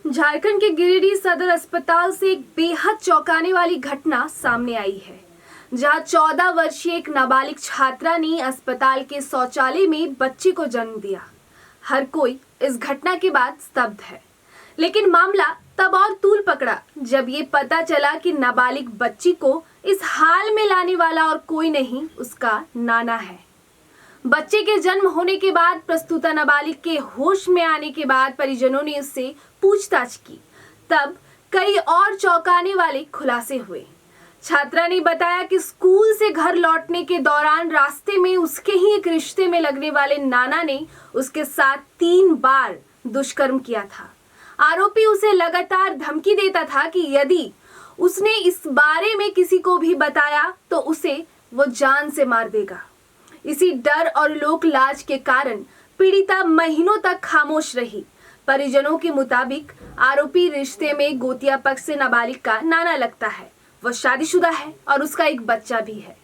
झारखंड के गिरिडीह सदर अस्पताल से एक बेहद चौंकाने वाली घटना सामने आई है, जहां 14 वर्षीय एक नाबालिग छात्रा ने अस्पताल के शौचालय में बच्चे को जन्म दिया। हर कोई इस घटना के बाद स्तब्ध है, लेकिन मामला तब और तूल पकड़ा जब ये पता चला कि नाबालिग बच्ची को इस हाल में लाने वाला और कोई नहीं, उसका नाना है। बच्चे के जन्म होने के बाद प्रस्तुता नाबालिग के होश में आने के बाद परिजनों ने उससे पूछताछ की। तब कई और चौंकाने वाले खुलासे हुए। छात्रा ने बताया कि स्कूल से घर लौटने के दौरान रास्ते में उसके ही एक रिश्ते में लगने वाले नाना ने उसके साथ 3 बार दुष्कर्म किया था। आरोपी उसे लगातार धमकी देता था कि यदि उसने इस बारे में किसी को भी बताया तो उसे वो जान से मार देगा। इसी डर और लोक लाज के कारण पीड़िता महीनों तक खामोश रही। परिजनों के मुताबिक आरोपी रिश्ते में गोतिया पक्ष से नाबालिग का नाना लगता है। वह शादीशुदा है और उसका एक बच्चा भी है।